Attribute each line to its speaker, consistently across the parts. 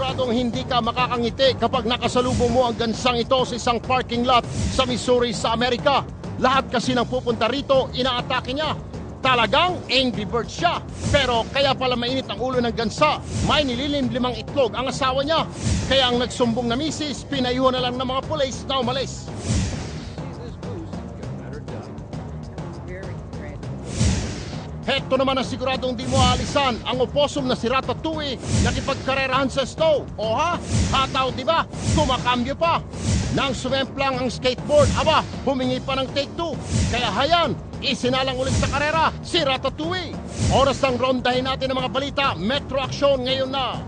Speaker 1: siguradong hindi ka makakangiti kapag nakasalubong mo ang gansang ito sa isang parking lot sa Missouri sa Amerika. Lahat kasi nang pupunta rito, inaatake niya. Talagang angry bird siya. Pero kaya pala mainit ang ulo ng gansa, may nililimlimang itlog ang asawa niya. Kaya ang nagsumbong na misis, pinayuhan na lang ng mga pulis na umalis. Heto naman ang siguradong di mo aalisan, ang opossum na si Ratatouille nakipagkarerahan sa snow. O ha? Hataw diba? Kumakambyo pa. Nang sumemplang ang skateboard, aba, humingi pa ng take 2. Kaya hayan, isinalang ulit sa karera si Ratatouille. Oras ng rondahin natin ang mga balita, Metro Action ngayon na.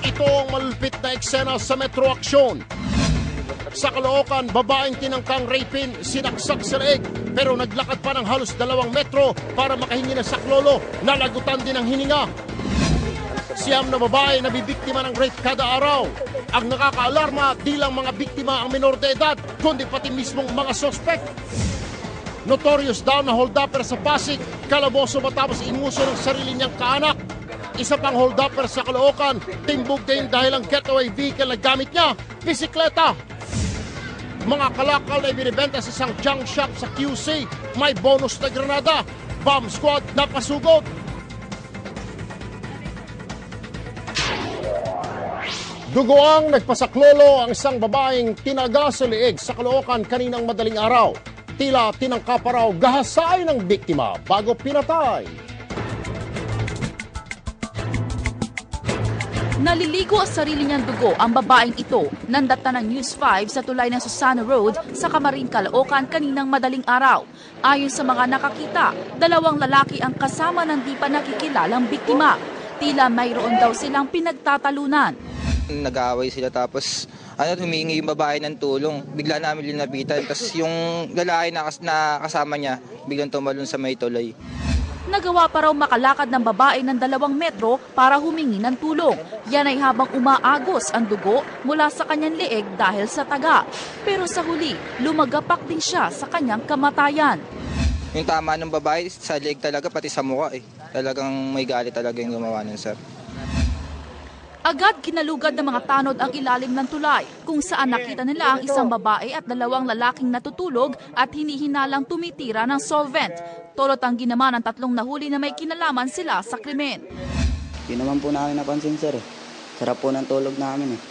Speaker 1: Ito ang malulupit na eksena sa Metro Action. Sa Caloocan, babaeng tinangkang rapin, sinaksak sa leeg, pero naglakad pa ng halos 2 metro para makahingi ng saklolo, nalagutan din ang hininga. Siyam na babae na bibiktima ng rape kada araw. Ang nakakaalarma, di lang mga biktima ang minor de edad, kundi pati mismong mga sospek. Notorious daw na hold-upper sa Pasig, kalaboso matapos inuso ng sarili niyang kaanak. Isa pang hold-upper sa Caloocan, timbog din dahil ang getaway vehicle na gamit niya, bisikleta. Mga kalakal na ibinibenta sa isang junk shop sa QC, may bonus na granada. Bomb squad na pasugod. Dugoang nagpasaklolo ang isang babaeng tinaga sa liig sa Caloocan kaninang madaling araw. Tila tinangka pa raw gahasain ng biktima bago pinatay.
Speaker 2: Naliligo ang sarili niyang dugo ang babaeng ito nang data ng News 5 sa tulay ng Susana Road sa Camarin, Caloocan kaninang madaling araw. Ayon sa mga nakakita, 2 lalaki ang kasama ng di pa nakikilalang biktima. Tila mayroon daw silang pinagtatalunan.
Speaker 3: Nag-aaway sila tapos humingi yung babae ng tulong. Bigla namin linapitan. Tapos yung lalaki na kasama niya, biglang tumalon sa may tulay.
Speaker 2: Nagawa pa raw makalakad ng babae ng 2 metro para humingi ng tulong. Yan ay habang umaagos ang dugo mula sa kanyang leeg dahil sa taga. Pero sa huli, lumagapak din siya sa kanyang kamatayan.
Speaker 3: Yung tama ng babae sa leeg talaga, pati sa mukha eh. Talagang may galit talaga yung gumawa nun, sir.
Speaker 2: Agad kinalugad ng mga tanod ang ilalim ng tulay kung saan nakita nila ang isang babae at 2 lalaking natutulog at hinihinalang tumitira ng solvent. Tolot ang ginawa ng 3 nahuli na may kinalaman sila sa krimen.
Speaker 4: Di naman po namin napansin, sir. Sarap po ng tulog namin eh.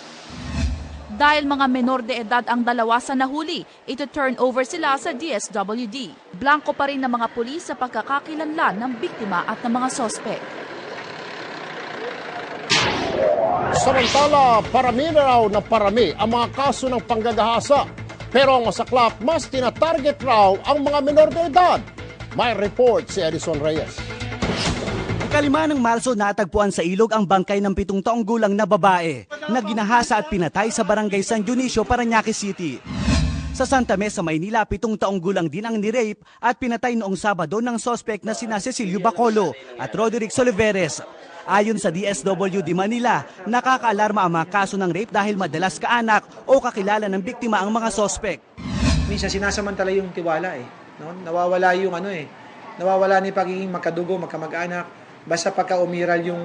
Speaker 2: Dahil mga menor de edad ang 2 sa nahuli, ito turn over sila sa DSWD. Blanco pa rin ng mga pulis sa pagkakakilanlan ng biktima at ng mga sospek.
Speaker 1: Samantala, parami na raw na parami ang mga kaso ng panggagahasa. Pero ang masaklap, mas tinatarget raw ang mga menor de edad. May report si Edison Reyes.
Speaker 5: Kalima ng Marso natagpuan sa ilog ang bangkay ng 7 taong gulang na babae na ginahasa at pinatay sa barangay San Dionisio, Parañaque City. Sa Santa Mesa, Maynila, 7 taong gulang din ang ni-rape at pinatay noong Sabado ng sospek na sina Cecilio Bacolod at Roderick Soliveres. Ayon sa DSWD Manila, nakakaalarma ang mga kaso ng rape dahil madalas kaanak o kakilala ng biktima ang mga sospek.
Speaker 6: Minsan sinasamantala yung tiwala eh. No? Nawawala yung nawawala ni pagiging magkadugo, magkamag-anak. Basta pagka umiral yung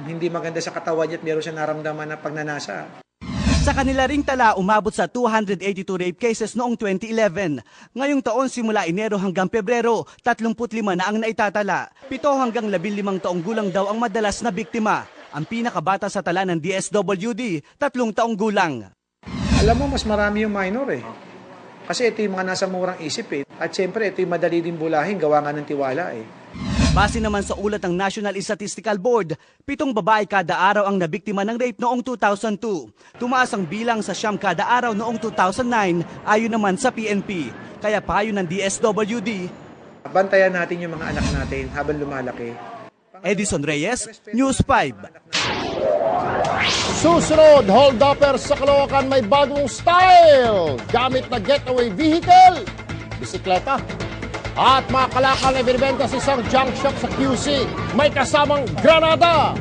Speaker 6: hindi maganda sa katawan niya at meron siya naramdaman na pagnanasa.
Speaker 5: Sa kanila ring tala, umabot sa 282 rape cases noong 2011. Ngayong taon simula Enero hanggang Pebrero, 35 na ang naitatala. 7 hanggang 15 taong gulang daw ang madalas na biktima. Ang pinakabata sa tala ng DSWD, 3 taong gulang.
Speaker 6: Alam mo, mas marami yung minor eh. Kasi ito yung mga nasa murang isip eh. At siyempre, ito yung madali din bulahin, gawa nga ng tiwala eh.
Speaker 5: Base naman sa ulat ng National Statistical Board, 7 babae kada araw ang nabiktima ng rape noong 2002. Tumaas ang bilang sa 9 kada araw noong 2009 ayon naman sa PNP. Kaya payo ng DSWD,
Speaker 6: bantayan natin yung mga anak natin habang lumalaki.
Speaker 5: Edison Reyes, News 5.
Speaker 1: Susunod, hold-upper sa Caloocan may bagong style. Gamit na getaway vehicle, bisikleta. At mga kalakal na binibenta sa isang junk shop sa QC, may kasamang granada.